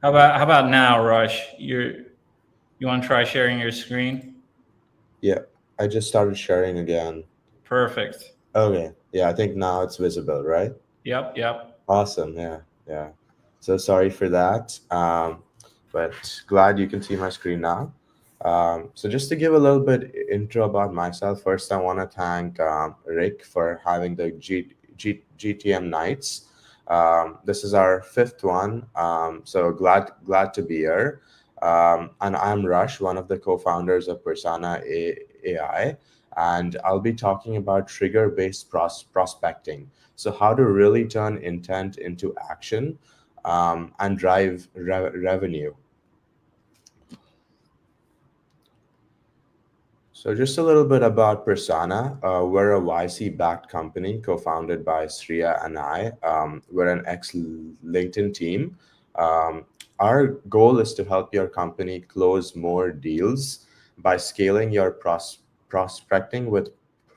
How about now, Rush? You want to try sharing your screen? Yeah, I just started sharing again. Perfect. Okay, yeah, I think now it's visible, right? Yep, yep. Awesome, yeah, yeah. So sorry for that, but glad you can see my screen now. So just to give a little bit intro about myself, first I want to thank Rick for having the GTM Nights. This is our fifth one, so glad to be here. And I'm Rush, one of the co-founders of AI, and I'll be talking about trigger-based prospecting. So, how to really turn intent into action and drive revenue. So, just a little bit about Persona. We're a YC backed company co founded by Sriya and I. We're an ex LinkedIn team. Um, our goal is to help your company close more deals by scaling your prospecting with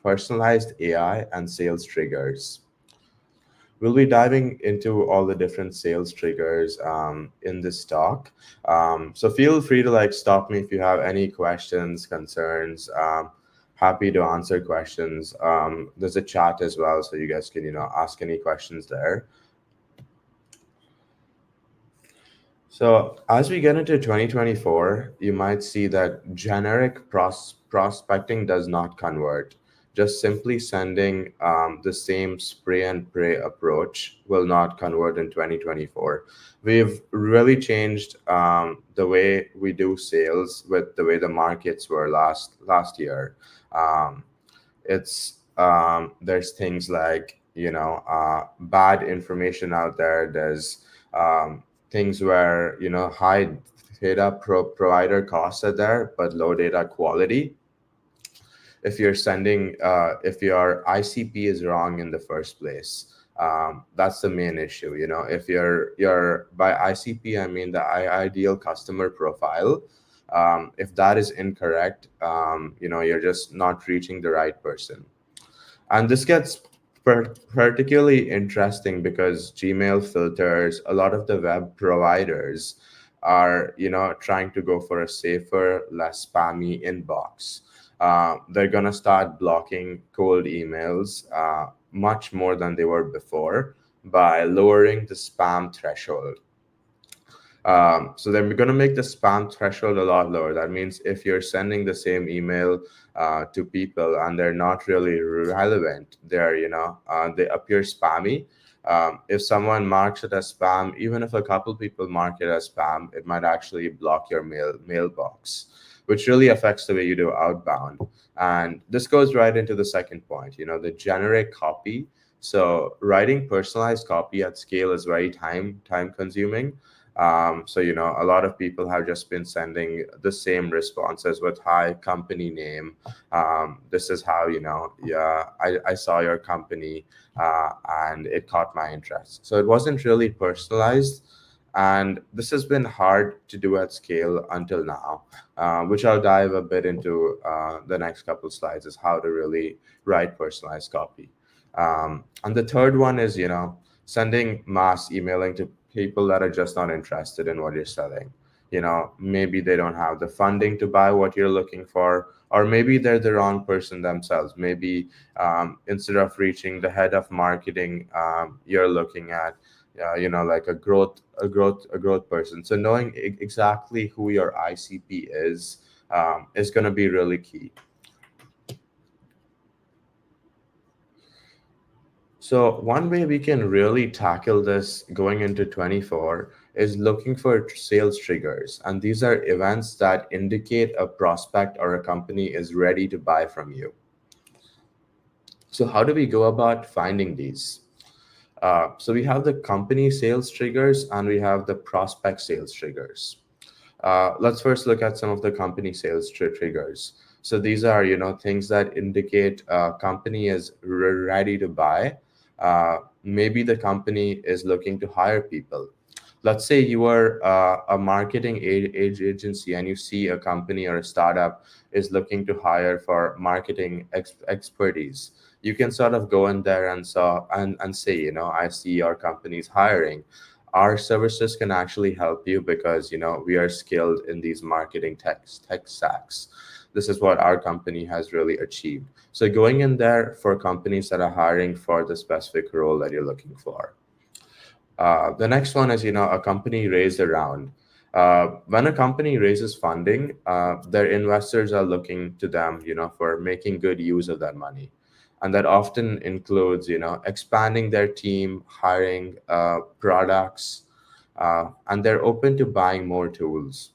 personalized AI and sales triggers. We'll be diving into all the different sales triggers in this talk. So feel free to like stop me if you have any questions, concerns. Happy to answer questions. There's a chat as well, so you guys can ask any questions there. So as we get into 2024, you might see that generic prospecting does not convert. Just simply sending the same spray and pray approach will not convert in 2024. We've really changed the way we do sales with the way the markets were last year. Um, there's things like bad information out there. There's um, things where high data provider costs are there but low data quality. If your ICP is wrong in the first place, that's the main issue. If your by ICP I mean the ideal customer profile. If that is incorrect, you're just not reaching the right person. And this gets particularly interesting because Gmail filters, a lot of the web providers are, trying to go for a safer, less spammy inbox. They're going to start blocking cold emails much more than they were before by lowering the spam threshold. So then we're going to make the spam threshold a lot lower. That means if you're sending the same email to people and they're not really relevant, they appear spammy. If someone marks it as spam, even if a couple people mark it as spam, it might actually block your mailbox, which really affects the way you do outbound. And this goes right into the second point, the generic copy. So writing personalized copy at scale is very time consuming. So a lot of people have just been sending the same responses with "Hi, company name. This is how Yeah, I saw your company and it caught my interest." So it wasn't really personalized, and this has been hard to do at scale until now, which I'll dive a bit into the next couple slides. Is how to really write personalized copy. And the third one is sending mass emailing to people that are just not interested in what you're selling. Maybe they don't have the funding to buy what you're looking for, or maybe they're the wrong person themselves. Maybe instead of reaching the head of marketing, you're looking at like a growth person. So knowing exactly who your ICP is going to be really key. So one way we can really tackle this going into 24 is looking for sales triggers. And these are events that indicate a prospect or a company is ready to buy from you. So how do we go about finding these? So we have the company sales triggers and we have the prospect sales triggers. Let's first look at some of the company sales triggers. So these are, things that indicate a company is ready to buy. Maybe the company is looking to hire people. Let's say you are a marketing agency and you see a company or a startup is looking to hire for marketing expertise. You can sort of go in there and say, I see your company's hiring. our services can actually help you because we are skilled in these marketing tech stacks. This is what our company has really achieved. So going in there for companies that are hiring for the specific role that you're looking for. The next one is, a company raised a round. When a company raises funding, their investors are looking to them, for making good use of that money. And that often includes, expanding their team, hiring products, and they're open to buying more tools.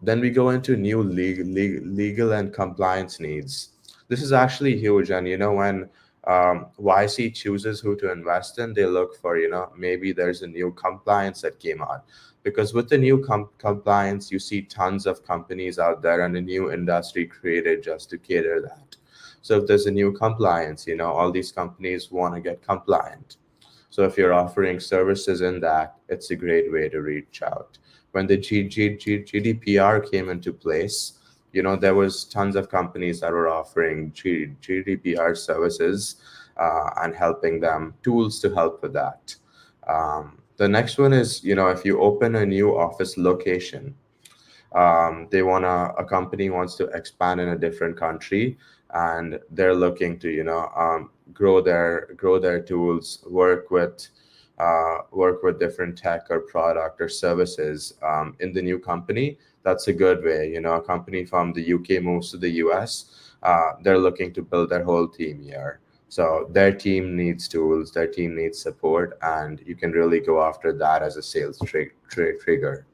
Then we go into new legal and compliance needs. This is actually huge. And when YC chooses who to invest in, they look for, maybe there's a new compliance that came out. Because with the new compliance, you see tons of companies out there and a new industry created just to cater that. So if there's a new compliance, all these companies want to get compliant. So if you're offering services in that, it's a great way to reach out. When the GDPR came into place, there was tons of companies that were offering GDPR services and helping them tools to help with that. The next one is, if you open a new office location, a company wants to expand in a different country, and they're looking to grow their tools, work with different tech or product or services in the new company. That's a good way. A company from the UK moves to the US, they're looking to build their whole team here. So their team needs tools, their team needs support, and you can really go after that as a sales trigger.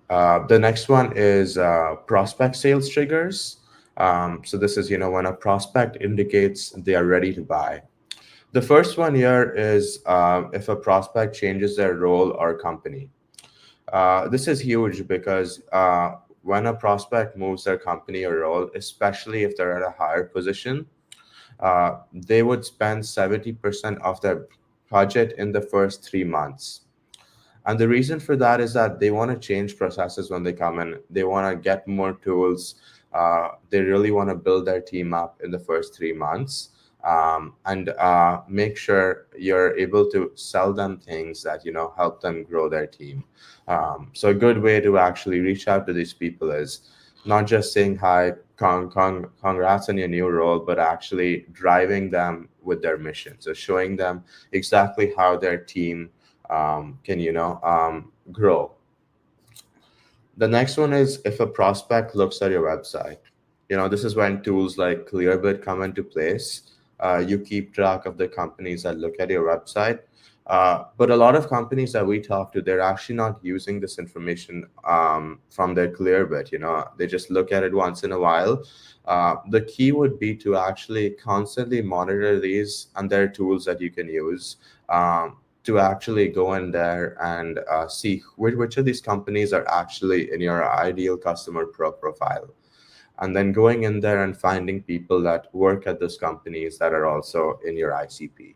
The next one is prospect sales triggers. So this is, when a prospect indicates they are ready to buy. The first one here is if a prospect changes their role or company. This is huge because when a prospect moves their company or role, especially if they're at a higher position, they would spend 70% of their budget in the first 3 months. And the reason for that is that they want to change processes when they come in. They want to get more tools. They really want to build their team up in the first 3 months, and make sure you're able to sell them things that help them grow their team. So a good way to actually reach out to these people is not just saying hi, congrats on your new role, but actually driving them with their mission. So showing them exactly how their team can grow. The next one is if a prospect looks at your website. This is when tools like Clearbit come into place. You keep track of the companies that look at your website. But a lot of companies that we talk to, they're actually not using this information from their Clearbit. They just look at it once in a while. The key would be to actually constantly monitor these, and there are tools that you can use to actually go in there and see which of these companies are actually in your ideal customer profile. And then going in there and finding people that work at those companies that are also in your ICP.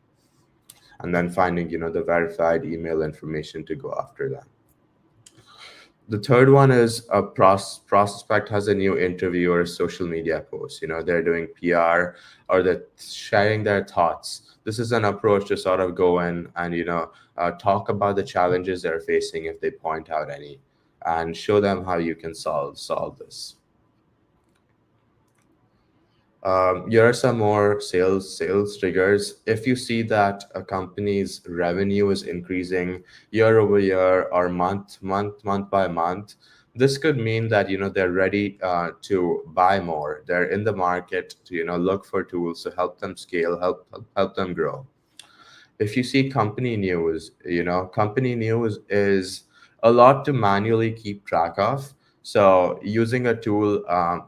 And then finding, the verified email information to go after them. The third one is a prospect has a new interview or a social media post. They're doing PR or they're sharing their thoughts. This is an approach to sort of go in and, talk about the challenges they're facing if they point out any, and show them how you can solve this. Here are some more sales triggers. If you see that a company's revenue is increasing year over year or month by month, this could mean that they're ready to buy more. They're in the market to look for tools to help them scale, help them grow. If you see company news, company news is a lot to manually keep track of. So using a tool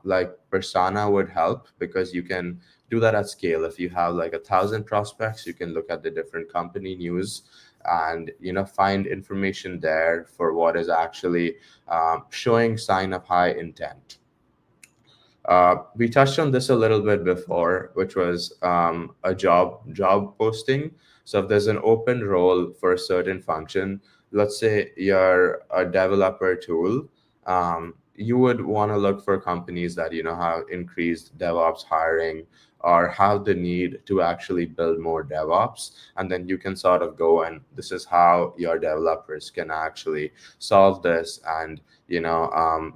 like Persona would help, because you can do that at scale. If you have like 1,000 prospects, you can look at the different company news and find information there for what is actually showing sign of high intent. We touched on this a little bit before, which was a job posting. So if there's an open role for a certain function, let's say you're a developer tool, you would want to look for companies that have increased DevOps hiring or have the need to actually build more DevOps, and then you can sort of go and this is how your developers can actually solve this, and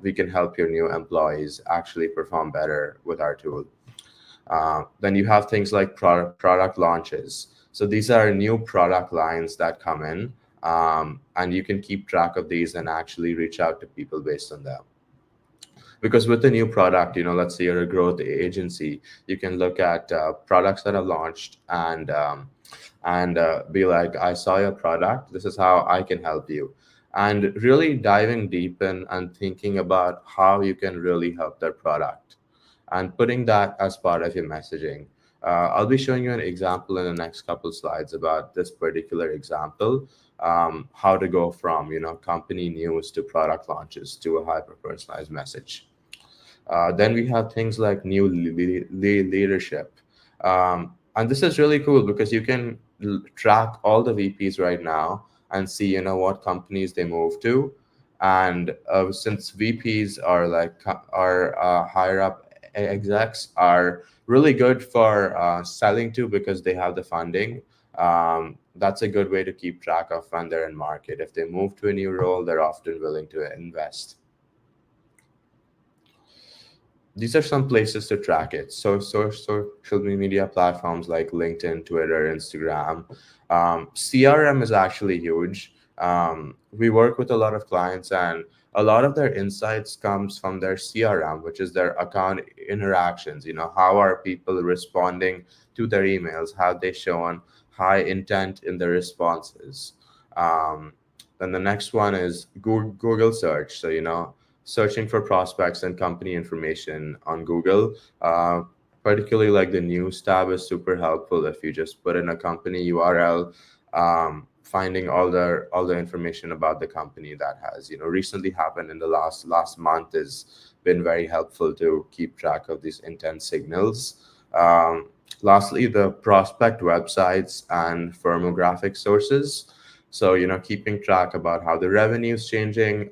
we can help your new employees actually perform better with our tool. Then you have things like product launches. So these are new product lines that come in, and you can keep track of these and actually reach out to people based on them. Because with the new product, let's say you're a growth agency, you can look at products that are launched and be like, I saw your product, this is how I can help you, and really diving deep in and thinking about how you can really help their product and putting that as part of your messaging. I'll be showing you an example in the next couple slides about this particular example, how to go from company news to product launches to a hyper personalized message. Then we have things like new leadership. And this is really cool because you can track all the VPs right now and see, what companies they move to. And since VPs are higher up execs are really good for selling to because they have the funding. That's a good way to keep track of when they're in market. If they move to a new role, they're often willing to invest. These are some places to track it. So social media platforms like LinkedIn, Twitter, Instagram. CRM is actually huge. We work with a lot of clients, and a lot of their insights comes from their CRM, which is their account interactions. How are people responding to their emails? Have they shown high intent in their responses? Um, then the next one is Google search. So searching for prospects and company information on Google. Particularly like the news tab is super helpful if you just put in a company URL, finding all the information about the company that has recently happened in the last month has been very helpful to keep track of these intent signals. Lastly, the prospect websites and firmographic sources. So keeping track about how the revenue is changing.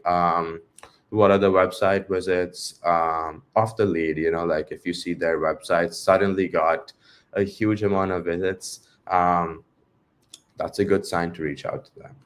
What are the website visits of the lead, like if you see their website suddenly got a huge amount of visits, that's a good sign to reach out to them.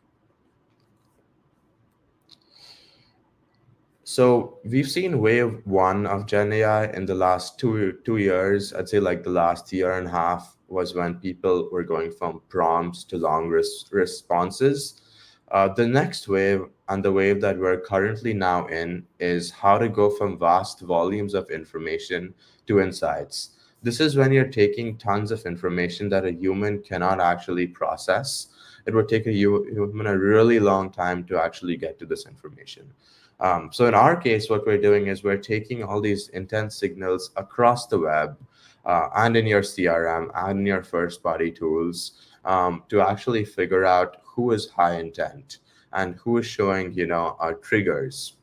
So we've seen wave one of Gen AI in the last two years. I'd say like the last year and a half was when people were going from prompts to long responses. The next wave, and the wave that we're currently now in, is how to go from vast volumes of information to insights. This is when you're taking tons of information that a human cannot actually process. It would take a human a really long time to actually get to this information. So in our case, what we're doing is we're taking all these intent signals across the web and in your CRM and in your first party tools to actually figure out who is high intent and who is showing, triggers.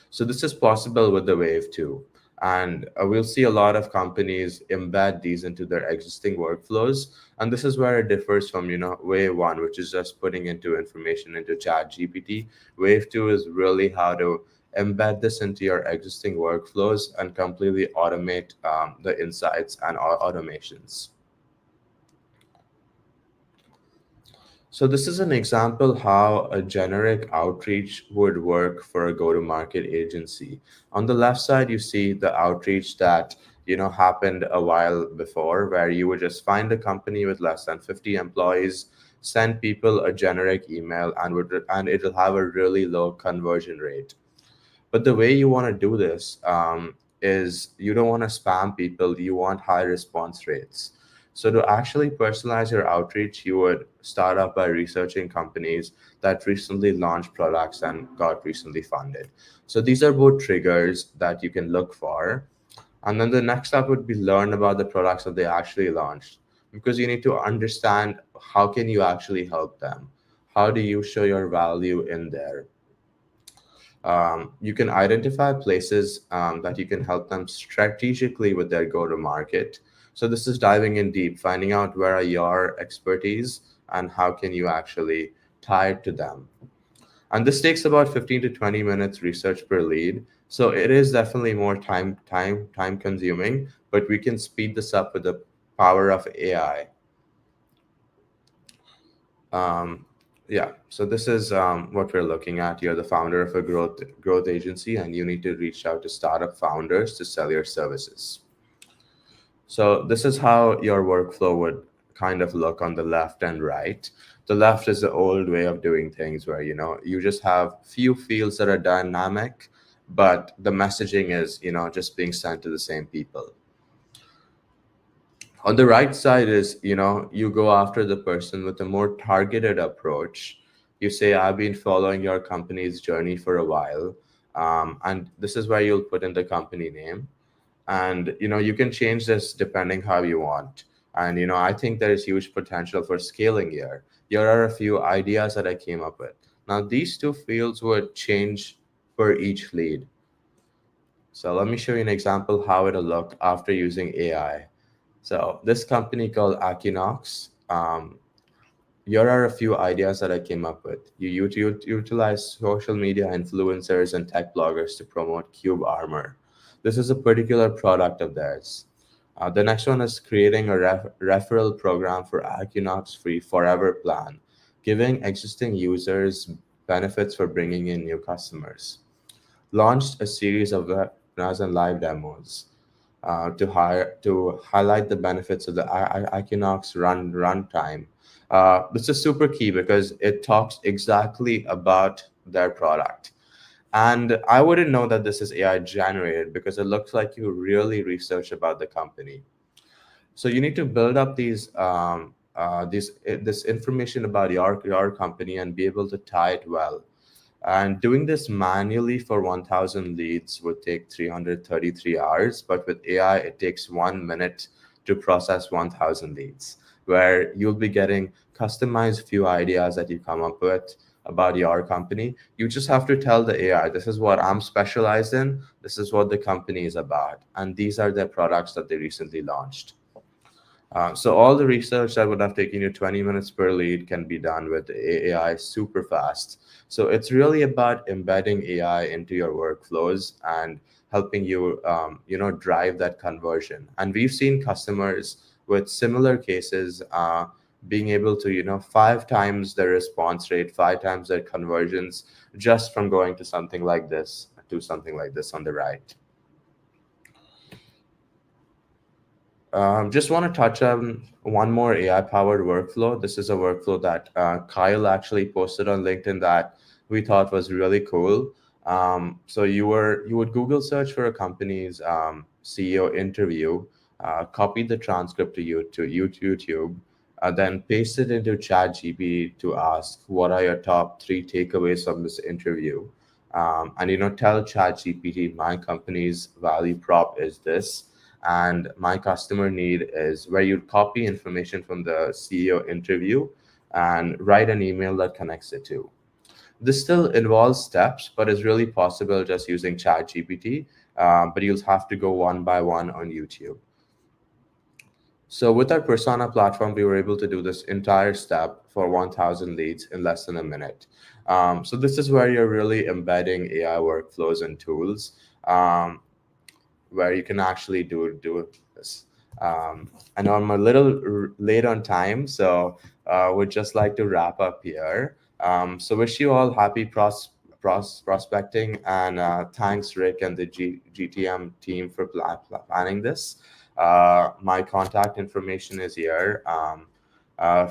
So this is possible with the wave too. And we'll see a lot of companies embed these into their existing workflows. And this is where it differs from, wave one, which is just putting into information into chat GPT. Wave two is really how to embed this into your existing workflows and completely automate the insights and automations. So this is an example how a generic outreach would work for a go-to-market agency. On the left side, you see the outreach that happened a while before, where you would just find a company with less than 50 employees, send people a generic email, and it'll have a really low conversion rate. But the way you want to do this is you don't want to spam people, you want high response rates. So to actually personalize your outreach, you would start up by researching companies that recently launched products and got recently funded. So these are both triggers that you can look for. And then the next step would be learn about the products that they actually launched, because you need to understand how can you actually help them? How do you show your value in there? You can identify places that you can help them strategically with their go to market. So this is diving in deep, finding out where are your expertise and how can you actually tie it to them. And this takes about 15 to 20 minutes research per lead. So it is definitely more time consuming, but we can speed this up with the power of AI. Yeah, so this is what we're looking at. You're the founder of a growth agency, and you need to reach out to startup founders to sell your services. So this is how your workflow would kind of look on the left and right. The left is the old way of doing things where, you just have few fields that are dynamic, but the messaging is, just being sent to the same people. On the right side is, you go after the person with a more targeted approach. You say, I've been following your company's journey for a while. And this is where you'll put in the company name. And you can change this depending how you want. And I think there is huge potential for scaling here. Here are a few ideas that I came up with. Now these two fields would change for each lead. So let me show you an example how it'll look after using AI. So this company called Aquinox, here are a few ideas that I came up with. You utilize social media influencers and tech bloggers to promote Cube Armor. This is a particular product of theirs. The next one is creating a referral program for Aquinox Free Forever plan, giving existing users benefits for bringing in new customers. Launched a series of webinars and live demos to highlight the benefits of the Aquinox runtime. This is super key because it talks exactly about their product. And I wouldn't know that this is AI generated because it looks like you really research about the company. So you need to build up this information about your company and be able to tie it well. And doing this manually for 1,000 leads would take 333 hours, but with AI, it takes 1 minute to process 1,000 leads, where you'll be getting customized few ideas that you come up with about your company. You just have to tell the AI, this is what I'm specialized in, this is what the company is about, and these are their products that they recently launched. So all the research that would have taken you 20 minutes per lead can be done with AI super fast. So it's really about embedding AI into your workflows and helping you, drive that conversion. And we've seen customers with similar cases being able to, 5 times their response rate, 5 times their conversions, just from going to something like this on the right. Just want to touch on one more AI-powered workflow. This is a workflow that Kyle actually posted on LinkedIn that we thought was really cool. So you would Google search for a company's CEO interview, copy the transcript to YouTube, then paste it into ChatGPT to ask what are your top 3 takeaways from this interview, and tell ChatGPT my company's value prop is this and my customer need is, where you copy information from the CEO interview and write an email that connects the two. This still involves steps, but is really possible just using ChatGPT, but you'll have to go one by one on YouTube. So with our Persona platform, we were able to do this entire step for 1,000 leads in less than a minute. So this is where you're really embedding AI workflows and tools. Where you can actually do this. I know I'm a little late on time, so would just like to wrap up here. So wish you all happy prospecting, and thanks Rick and the GTM team for planning this. My contact information is here.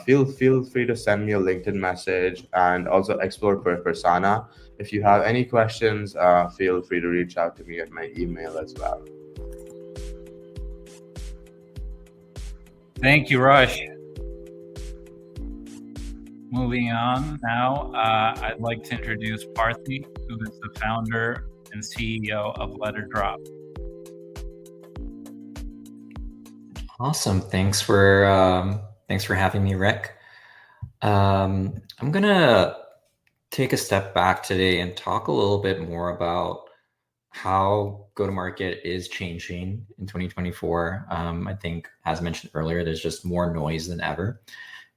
Feel free to send me a LinkedIn message and also explore Persona. If you have any questions, feel free to reach out to me at my email as well. Thank you, Rush. Moving on now, I'd like to introduce Parthy, who is the founder and CEO of Letterdrop. Awesome. Thanks for having me, Rick. I'm gonna take a step back today and talk a little bit more about how go-to-market is changing in 2024. I think, as mentioned earlier, there's just more noise than ever.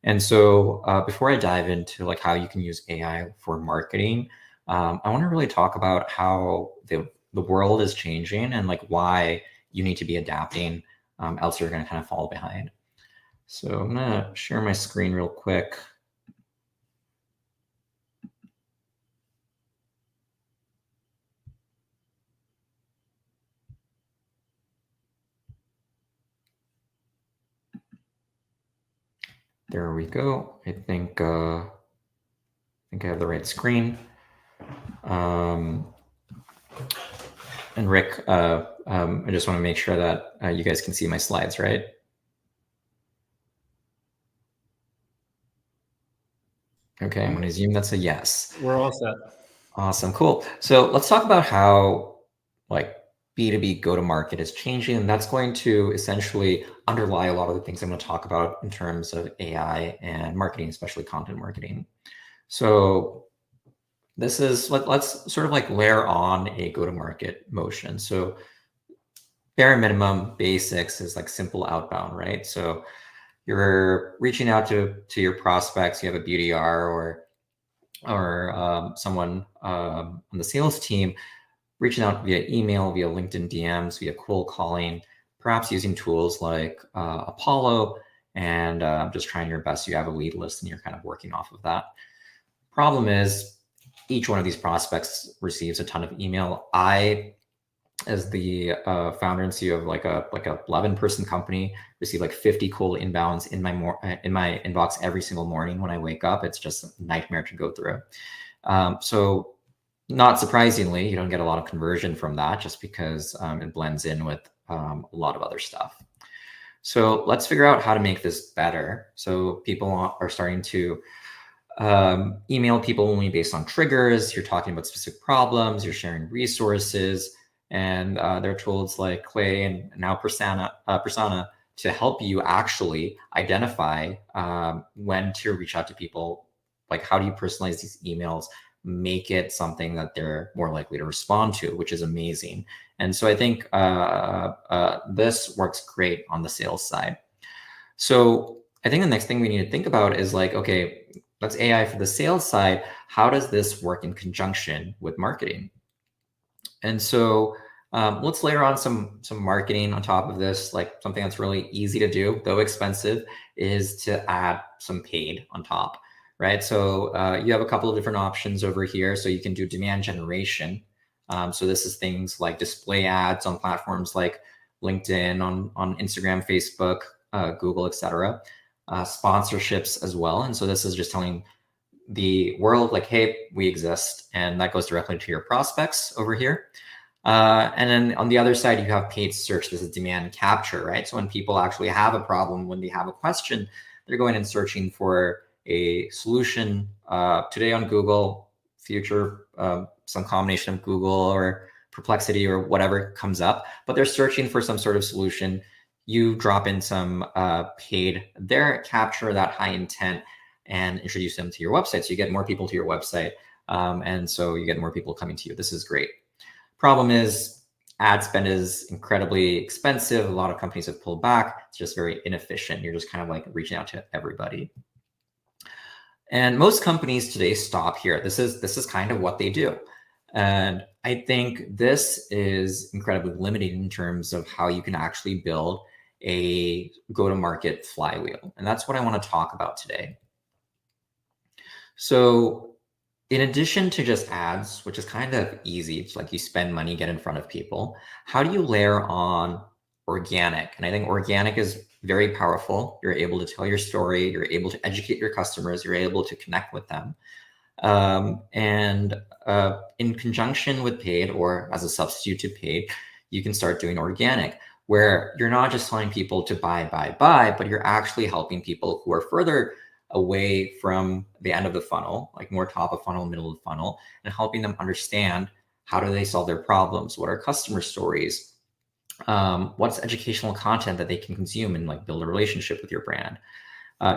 And so before I dive into like how you can use AI for marketing, I want to really talk about how the world is changing and like why you need to be adapting, else you're going to kind of fall behind. So I'm going to share my screen real quick. There we go. I think I have the right screen. And Rick, I just want to make sure that you guys can see my slides, right? Okay, I'm going to assume that's a yes. We're all set. Awesome, cool. So let's talk about how like B2B go-to-market is changing, and that's going to essentially underlie a lot of the things I'm going to talk about in terms of AI and marketing, especially content marketing. So this is, let's sort of like layer on a go-to-market motion. So bare minimum basics is like simple outbound, right? So you're reaching out to your prospects, you have a BDR or someone on the sales team, reaching out via email, via LinkedIn DMs, via cold calling, perhaps using tools like Apollo, and just trying your best. You have a lead list and you're kind of working off of that. Problem is, each one of these prospects receives a ton of email. I, as the founder and CEO of like a 11-person company, receive like 50 cold inbounds in my inbox every single morning when I wake up. It's just a nightmare to go through. So not surprisingly, you don't get a lot of conversion from that just because it blends in with a lot of other stuff. So let's figure out how to make this better. So people are starting to email people only based on triggers. You're talking about specific problems, you're sharing resources, and there are tools like Clay and now Persona to help you actually identify when to reach out to people. Like, how do you personalize these emails, make it something that they're more likely to respond to, which is amazing. And so I think this works great on the sales side. So I think the next thing we need to think about is like, okay, that's AI for the sales side. How does this work in conjunction with marketing? And so let's layer on some marketing on top of this. Like, something that's really easy to do, though expensive, is to add some paid on top, right? So you have a couple of different options over here. So you can do demand generation. So this is things like display ads on platforms like LinkedIn, on Instagram, Facebook, Google, etc. Sponsorships as well. And so this is just telling the world like, hey, we exist, and that goes directly to your prospects over here. And then on the other side, you have paid search. This is demand capture, right? So when people actually have a problem, when they have a question, they're going and searching for a solution today on Google, future some combination of Google or Perplexity or whatever comes up, but they're searching for some sort of solution. You drop in some paid there, capture that high intent, and introduce them to your website. So you get more people to your website. And so you get more people coming to you. This is great. Problem is, ad spend is incredibly expensive. A lot of companies have pulled back. It's just very inefficient. You're just kind of like reaching out to everybody. And most companies today stop here. This is kind of what they do. And I think this is incredibly limiting in terms of how you can actually build a go-to-market flywheel. And that's what I want to talk about today. So in addition to just ads, which is kind of easy, it's like you spend money, get in front of people, how do you layer on organic? And I think organic is very powerful. You're able to tell your story, you're able to educate your customers, you're able to connect with them. And in conjunction with paid, or as a substitute to paid, you can start doing organic, where you're not just telling people to buy, but you're actually helping people who are further away from the end of the funnel, like more top of funnel, middle of the funnel, and helping them understand how do they solve their problems, what are customer stories, what's educational content that they can consume and like build a relationship with your brand.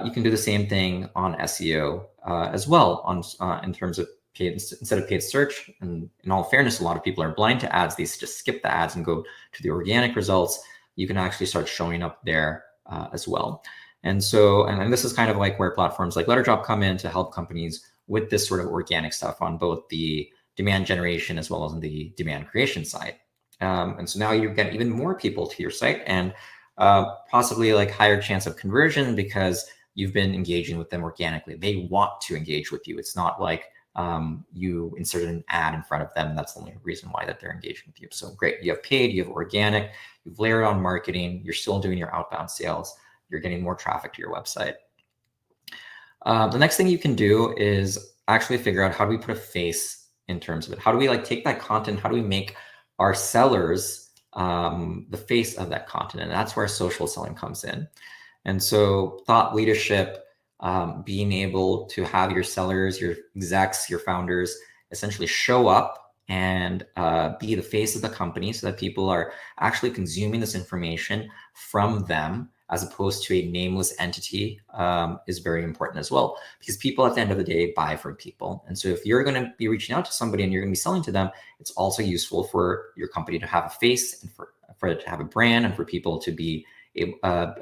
You can do the same thing on SEO as well, on in terms of paid, instead of paid search. And in all fairness, a lot of people are blind to ads. They just skip the ads and go to the organic results. You can actually start showing up there as well. And so, and this is kind of like where platforms like Letterdrop come in to help companies with this sort of organic stuff on both the demand generation as well as on the demand creation side. And so now you get even more people to your site, and possibly like higher chance of conversion because you've been engaging with them organically. They want to engage with you. It's not like you inserted an ad in front of them. That's the only reason why that they're engaging with you. So great, you have paid, you have organic, you've layered on marketing, you're still doing your outbound sales, you're getting more traffic to your website. The next thing you can do is actually figure out, how do we put a face in terms of it? How do we like take that content? How do we make our sellers the face of that content? And that's where social selling comes in. And so thought leadership, being able to have your sellers, your execs, your founders essentially show up and be the face of the company so that people are actually consuming this information from them as opposed to a nameless entity, is very important as well, because people at the end of the day buy from people. And so if you're going to be reaching out to somebody and you're going to be selling to them, it's also useful for your company to have a face and for it to have a brand and for people to be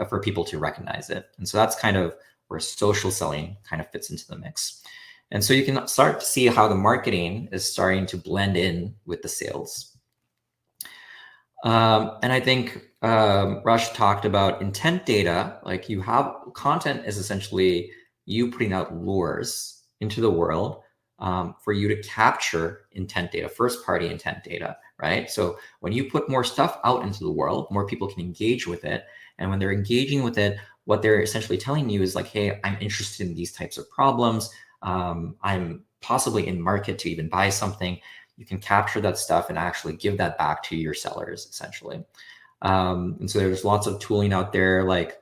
for people to recognize it. And so that's kind of where social selling kind of fits into the mix. And so you can start to see how the marketing is starting to blend in with the sales. And I think Rush talked about intent data. Like, you have content is essentially you putting out lures into the world for you to capture intent data, first party intent data, right? So when you put more stuff out into the world, more people can engage with it. And when they're engaging with it, what they're essentially telling you is like, hey, I'm interested in these types of problems. I'm possibly in market to even buy something. You can capture that stuff and actually give that back to your sellers, essentially. And so there's lots of tooling out there like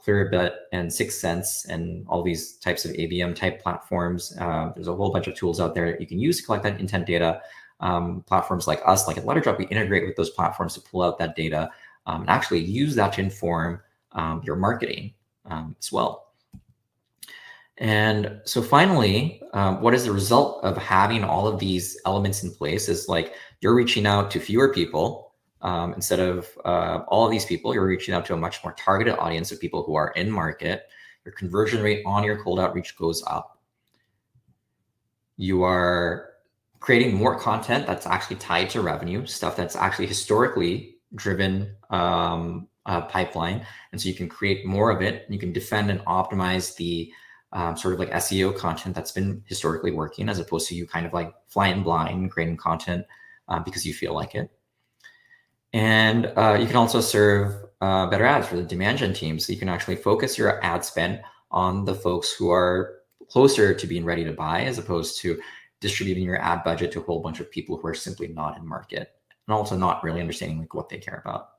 Clearbit and 6 Sense and all these types of ABM type platforms. There's a whole bunch of tools out there that you can use to collect that intent data. Platforms like us, like at Letterdrop, we integrate with those platforms to pull out that data and actually use that to inform your marketing as well. And so finally, what is the result of having all of these elements in place is like you're reaching out to fewer people instead of all of these people. You're reaching out to a much more targeted audience of people who are in market. Your conversion rate on your cold outreach goes up. You are creating more content that's actually tied to revenue, stuff that's actually historically driven pipeline. And so you can create more of it. You can defend and optimize the sort of like SEO content that's been historically working, as opposed to you kind of like flying blind and creating content because you feel like it. And you can also serve better ads for the demand gen team. So you can actually focus your ad spend on the folks who are closer to being ready to buy, as opposed to distributing your ad budget to a whole bunch of people who are simply not in market and also not really understanding like what they care about.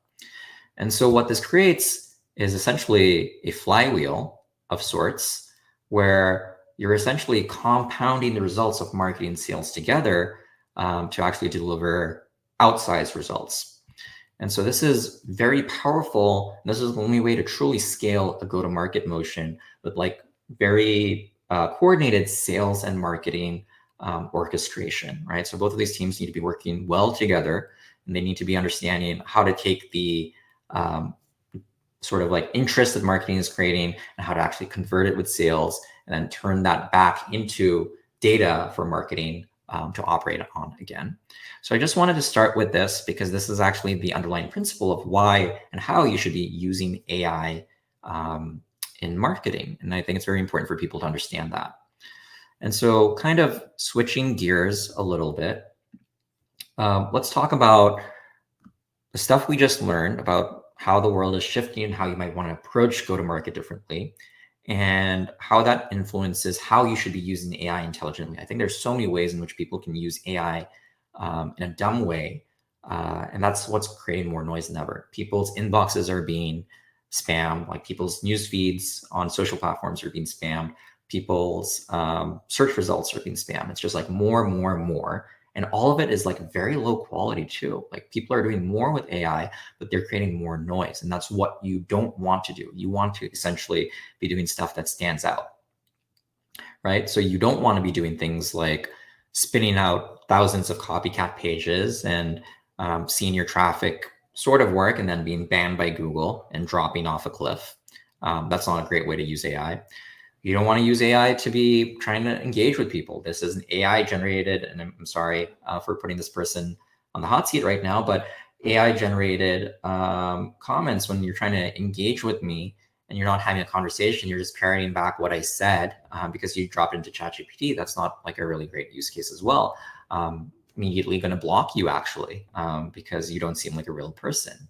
And so what this creates is essentially a flywheel of sorts, where you're essentially compounding the results of marketing and sales together to actually deliver outsized results. And so this is very powerful. This is the only way to truly scale a go-to-market motion with like very coordinated sales and marketing orchestration, right? So both of these teams need to be working well together, and they need to be understanding how to take the sort of like interest that marketing is creating and how to actually convert it with sales and then turn that back into data for marketing to operate on again. So I just wanted to start with this because this is actually the underlying principle of why and how you should be using AI in marketing. And I think it's very important for people to understand that. And so kind of switching gears a little bit, let's talk about the stuff we just learned about how the world is shifting and how you might want to approach go-to-market differently, and how that influences how you should be using AI intelligently. I think there's so many ways in which people can use AI in a dumb way, and that's what's creating more noise than ever. People's inboxes are being spammed, like people's news feeds on social platforms are being spammed. People's search results are being spammed. It's just like more and more and more. And all of it is like very low quality too. Like people are doing more with AI, but they're creating more noise. And that's what you don't want to do. You want to essentially be doing stuff that stands out, right? So you don't want to be doing things like spinning out thousands of copycat pages and seeing your traffic sort of work and then being banned by Google and dropping off a cliff. That's not a great way to use AI. You don't want to use AI to be trying to engage with people. This is an AI generated, and I'm sorry for putting this person on the hot seat right now, but AI generated comments when you're trying to engage with me and you're not having a conversation, you're just parroting back what I said because you dropped into ChatGPT. That's not like a really great use case as well. Immediately going to block you actually because you don't seem like a real person.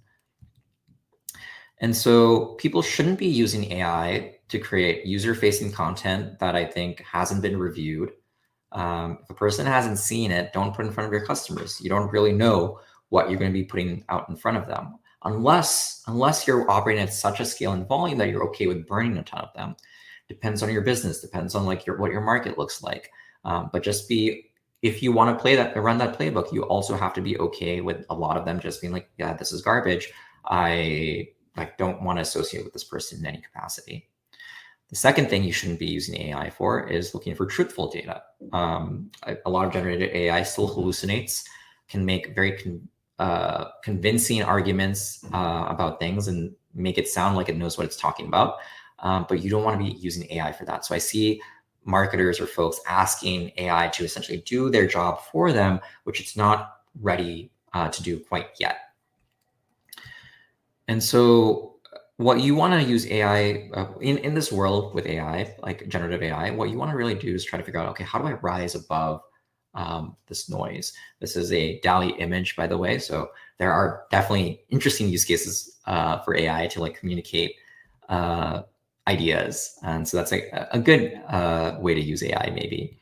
And so people shouldn't be using AI to create user-facing content that I think hasn't been reviewed. If a person hasn't seen it, don't put it in front of your customers. You don't really know what you're going to be putting out in front of them, unless you're operating at such a scale and volume that you're okay with burning a ton of them. Depends on your business, depends on like what your market looks like. But just if you want to run that playbook, you also have to be okay with a lot of them just being like, yeah, this is garbage. I don't want to associate with this person in any capacity. The second thing you shouldn't be using AI for is looking for truthful data. A lot of generated AI still hallucinates, can make very convincing arguments about things and make it sound like it knows what it's talking about. But you don't want to be using AI for that. So I see marketers or folks asking AI to essentially do their job for them, which it's not ready to do quite yet. And so what you want to use AI in this world with AI, like generative AI, what you want to really do is try to figure out, okay, how do I rise above this noise? This is a DALL-E image, by the way. So there are definitely interesting use cases for AI to like communicate ideas. And so that's a good way to use AI maybe.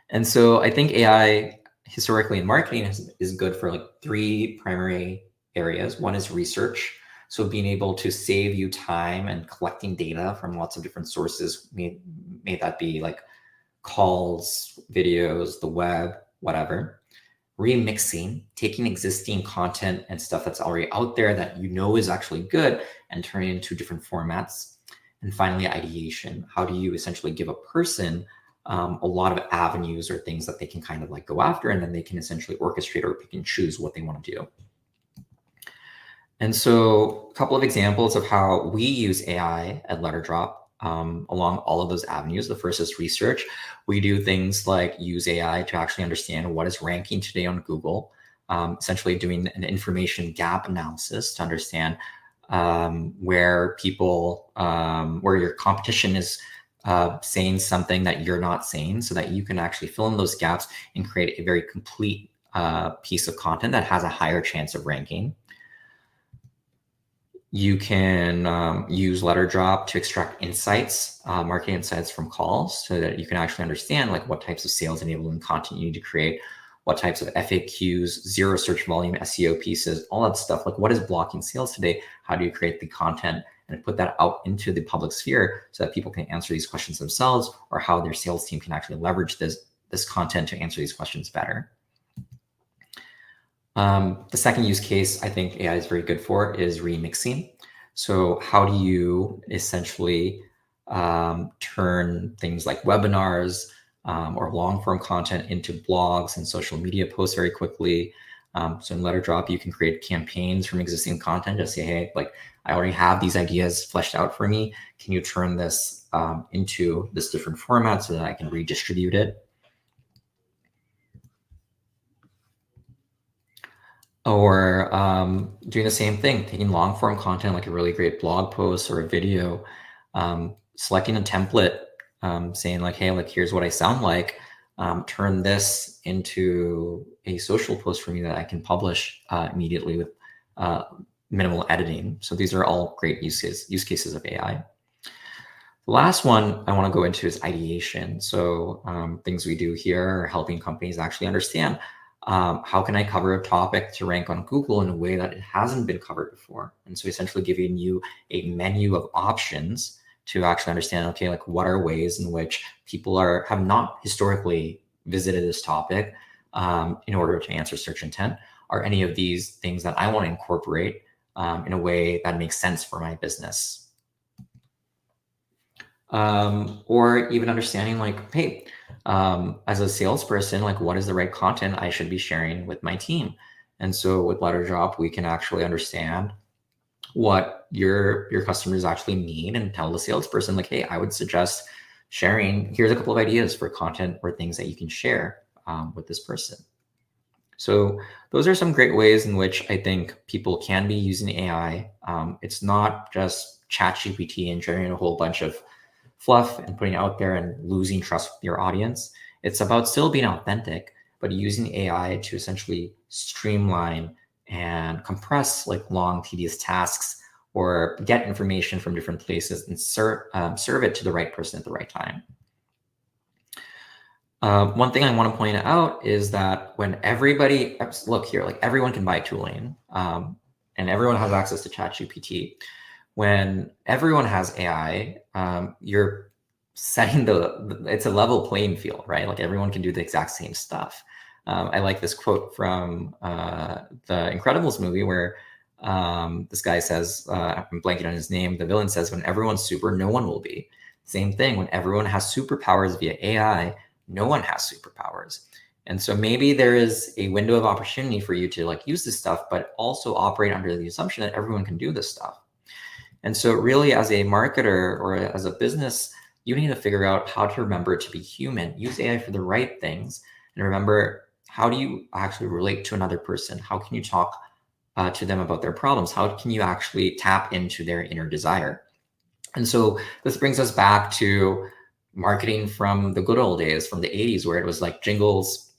And so I think AI historically in marketing is good for like 3 primary areas. One is research. So being able to save you time and collecting data from lots of different sources, may that be like calls, videos, the web, whatever. Remixing, taking existing content and stuff that's already out there that you know is actually good and turning it into different formats. And finally, ideation. How do you essentially give a person a lot of avenues or things that they can kind of like go after, and then they can essentially orchestrate or pick and choose what they want to do. And so a couple of examples of how we use AI at Letterdrop along all of those avenues. The first is research. We do things like use AI to actually understand what is ranking today on Google, essentially doing an information gap analysis to understand where your competition is saying something that you're not saying, so that you can actually fill in those gaps and create a very complete piece of content that has a higher chance of ranking. You can use Letterdrop to extract insights, marketing insights from calls, so that you can actually understand like what types of sales enabling content you need to create, what types of FAQs, zero search volume, SEO pieces, all that stuff. Like what is blocking sales today? How do you create the content and put that out into the public sphere so that people can answer these questions themselves, or how their sales team can actually leverage this content to answer these questions better. The second use case I think AI is very good for is remixing. So how do you essentially turn things like webinars or long form content into blogs and social media posts very quickly? So in Letterdrop, you can create campaigns from existing content. Just say, hey, like I already have these ideas fleshed out for me. Can you turn this into this different format so that I can redistribute it? Or doing the same thing, taking long form content like a really great blog post or a video, selecting a template, saying like, hey, like here's what I sound like, turn this into a social post for me that I can publish immediately with minimal editing. So these are all great use cases of AI. The last one I want to go into is ideation. So things we do here are helping companies actually understand how can I cover a topic to rank on Google in a way that it hasn't been covered before? And so essentially giving you a menu of options to actually understand, okay, like what are ways in which people have not historically visited this topic in order to answer search intent? Are any of these things that I want to incorporate in a way that makes sense for my business? Or even understanding like, hey, as a salesperson, like what is the right content I should be sharing with my team? And so with Letterdrop, we can actually understand what your customers actually need and tell the salesperson, like, hey, I would suggest sharing, here's a couple of ideas for content or things that you can share with this person. So those are some great ways in which I think people can be using AI. It's not just ChatGPT and generating a whole bunch of fluff and putting it out there and losing trust with your audience. It's about still being authentic, but using AI to essentially streamline and compress like long, tedious tasks, or get information from different places and serve it to the right person at the right time. One thing I want to point out is that when everybody, look here, like everyone can buy tooling, and everyone has access to ChatGPT. When everyone has AI, you're setting it's a level playing field, right? Like everyone can do the exact same stuff. I like this quote from the Incredibles movie where this guy says, I'm blanking on his name, the villain says, when everyone's super, no one will be. Same thing, when everyone has superpowers via AI, no one has superpowers. And so maybe there is a window of opportunity for you to like use this stuff, but also operate under the assumption that everyone can do this stuff. And so really as a marketer or as a business, you need to figure out how to remember to be human, use AI for the right things, and remember, how do you actually relate to another person? How can you talk to them about their problems? How can you actually tap into their inner desire? And so this brings us back to marketing from the good old days, from the 80s, where it was like jingles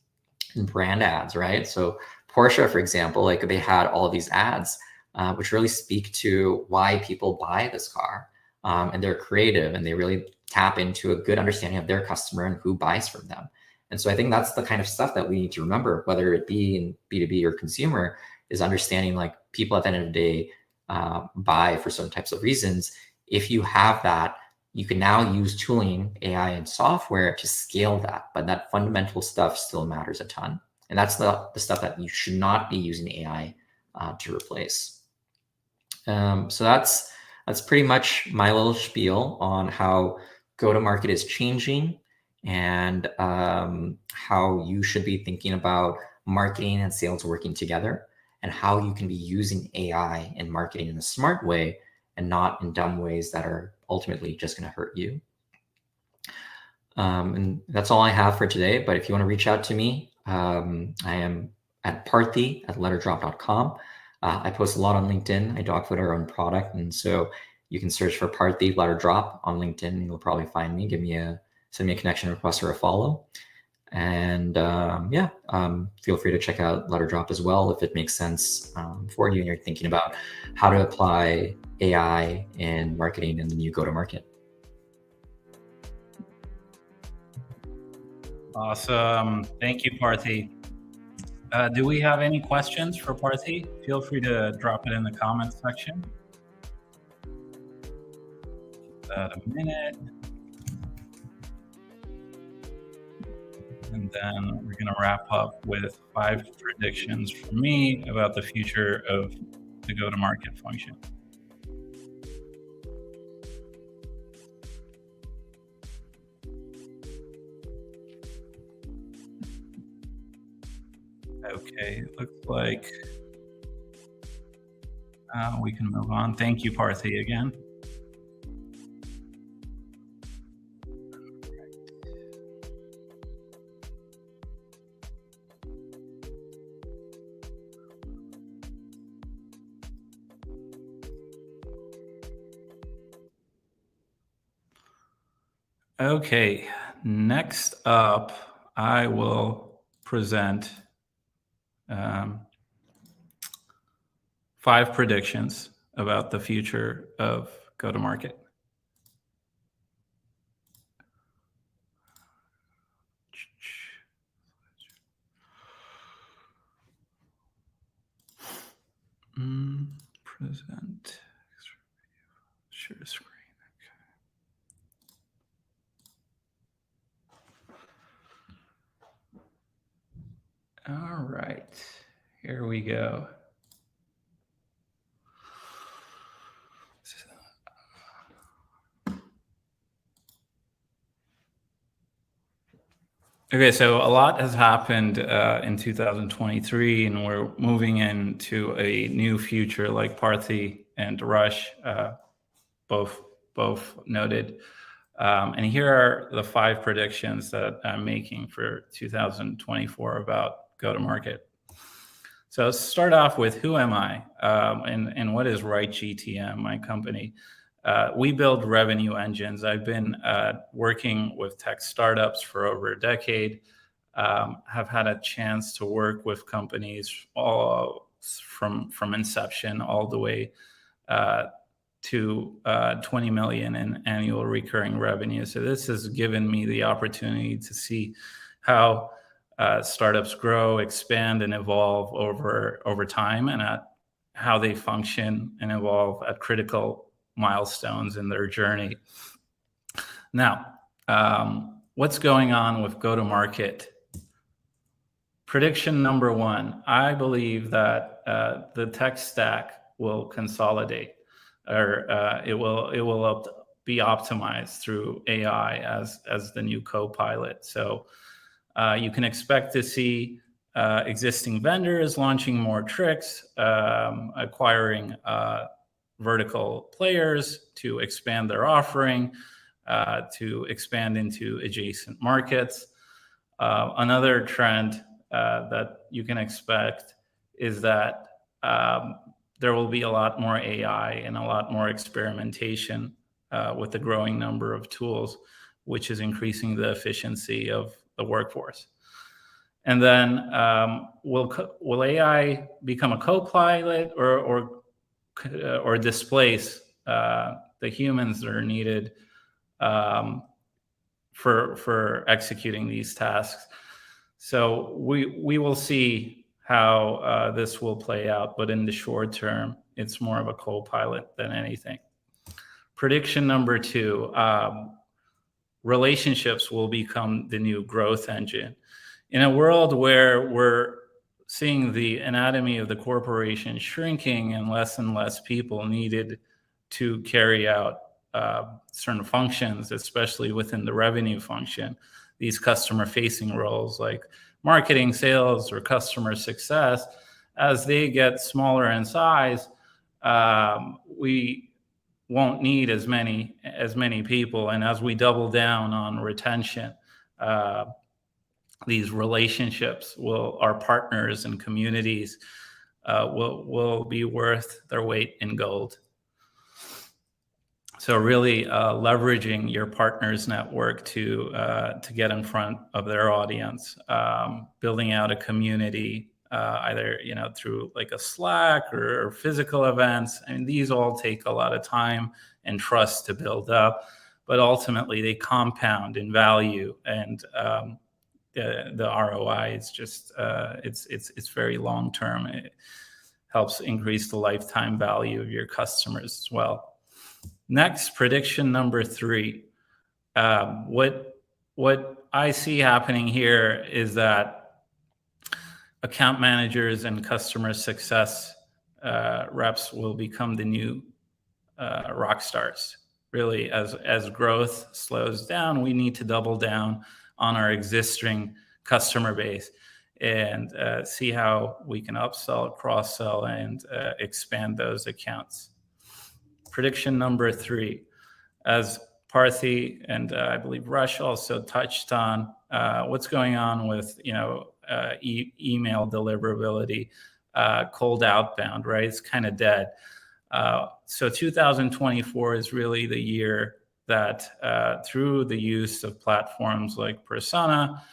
and brand ads, right? So Porsche, for example, like they had all of these ads, which really speak to why people buy this car. And they're creative and they really tap into a good understanding of their customer and who buys from them. And so I think that's the kind of stuff that we need to remember, whether it be in B2B or consumer, is understanding like people at the end of the day buy for certain types of reasons. If you have that, you can now use tooling, AI, and software to scale that, but that fundamental stuff still matters a ton. And that's the stuff that you should not be using AI to replace. So that's pretty much my little spiel on how go-to-market is changing and how you should be thinking about marketing and sales working together, and how you can be using AI in marketing in a smart way and not in dumb ways that are ultimately just going to hurt you. And that's all I have for today. But if you want to reach out to me, I am at parthy@letterdrop.com. I post a lot on LinkedIn. I dogfood our own product. And so you can search for Parthy Letterdrop on LinkedIn and you'll probably find me. Send me a connection request or a follow. And feel free to check out Letterdrop as well if it makes sense for you and you're thinking about how to apply AI in marketing and the new go-to-market. Awesome. Thank you, Parthy. Do we have any questions for Parthy? Feel free to drop it in the comments section. About a minute. And then we're going to wrap up with 5 predictions from me about the future of the go-to-market function. Okay, it looks like we can move on. Thank you, Parthy, again. Okay, next up, I will present 5 predictions about the future of go-to-market. Present, share screen. Okay. All right, here we go. Okay, so a lot has happened in 2023, and we're moving into a new future, like Parthy and Rush both noted. And here are the 5 predictions that I'm making for 2024 about go-to-market. So let's start off with who am I, and what is RiteGTM, my company? We build revenue engines. I've been working with tech startups for over a decade. Have had a chance to work with companies all from inception all the way to 20 million in annual recurring revenue. So this has given me the opportunity to see how startups grow, expand, and evolve over time, and at how they function and evolve at critical milestones in their journey. Now, what's going on with go-to-market? Prediction number 1, I believe that the tech stack will consolidate, or it will be optimized through AI as the new co-pilot. So you can expect to see existing vendors launching more tricks, acquiring vertical players to expand their offering, to expand into adjacent markets. Another trend that you can expect is that there will be a lot more AI and a lot more experimentation with the growing number of tools, which is increasing the efficiency of the workforce. And then will AI become a co-pilot or displace the humans that are needed for executing these tasks? So we will see how this will play out, but in the short term, it's more of a co-pilot than anything. Prediction number 2, relationships will become the new growth engine. In a world where we're seeing the anatomy of the corporation shrinking and less people needed to carry out certain functions, especially within the revenue function, these customer-facing roles like marketing, sales, or customer success, as they get smaller in size, we won't need as many people. And as we double down on retention, these relationships our partners and communities will be worth their weight in gold. So really leveraging your partners' network to get in front of their audience, building out a community, either through like a Slack or physical events. I mean, these all take a lot of time and trust to build up, but ultimately they compound in value, and the ROI is just it's very long term. It helps increase the lifetime value of your customers as well. Next, prediction number 3. What I see happening here is that account managers and customer success reps will become the new rock stars. Really, as growth slows down, we need to double down on our existing customer base and see how we can upsell, cross-sell, and expand those accounts. Prediction number 3, as Parthy and I believe Rush also touched on, what's going on with email deliverability, cold outbound, right? It's kind of dead. So 2024 is really the year that through the use of platforms like Persona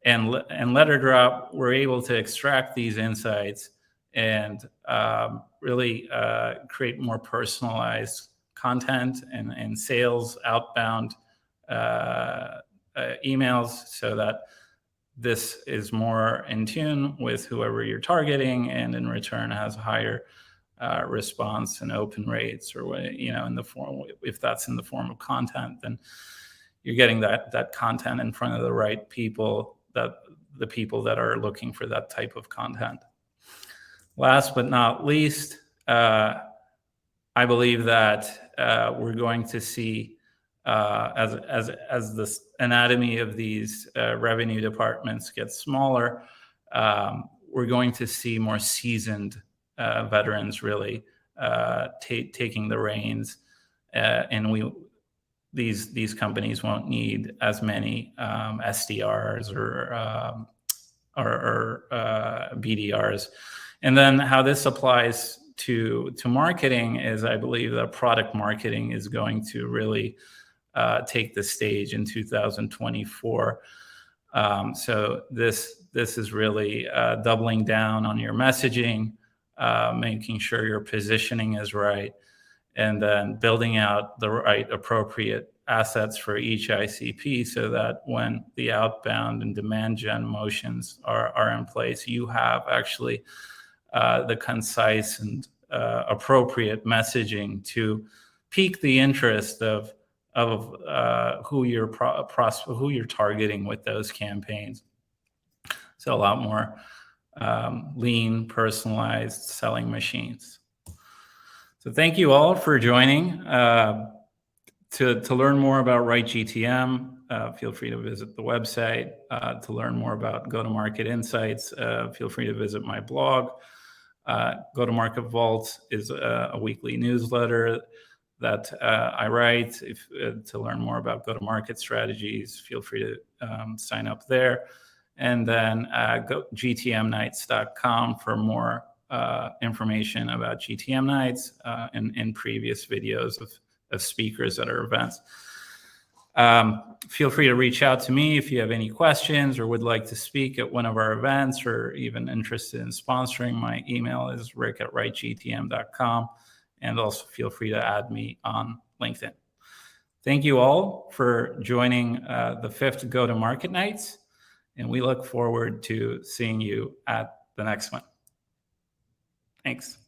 and Letterdrop, we're able to extract these insights and really create more personalized content and sales outbound emails, so that this is more in tune with whoever you're targeting, and in return has higher response and open rates, or in the form, if that's in the form of content, then you're getting that content in front of the right people, the people that are looking for that type of content. Last but not least, I believe that we're going to see, as the anatomy of these revenue departments gets smaller, we're going to see more seasoned veterans really taking the reins, and these companies won't need as many SDRs or BDRs. And then how this applies to marketing is, I believe that product marketing is going to really take the stage in 2024. So this is really doubling down on your messaging, making sure your positioning is right, and then building out the right appropriate assets for each ICP, so that when the outbound and demand gen motions are in place, you have actually the concise and appropriate messaging to pique the interest of who you're targeting with those campaigns. So a lot more lean, personalized selling machines. So thank you all for joining. To learn more about RiteGTM, feel free to visit the website. To learn more about go-to-market insights, feel free to visit my blog. Go-to-market Vault is a weekly newsletter that I write. To learn more about go-to-market strategies, feel free to sign up there. And then go gtmnights.com for more information about GTM Nights and previous videos of speakers at our events. Feel free to reach out to me if you have any questions or would like to speak at one of our events, or even interested in sponsoring. My email is rick@ritegtm.com, and also feel free to add me on LinkedIn. Thank you all for joining the 5th Go-to-Market Nights, and we look forward to seeing you at the next one. Thanks.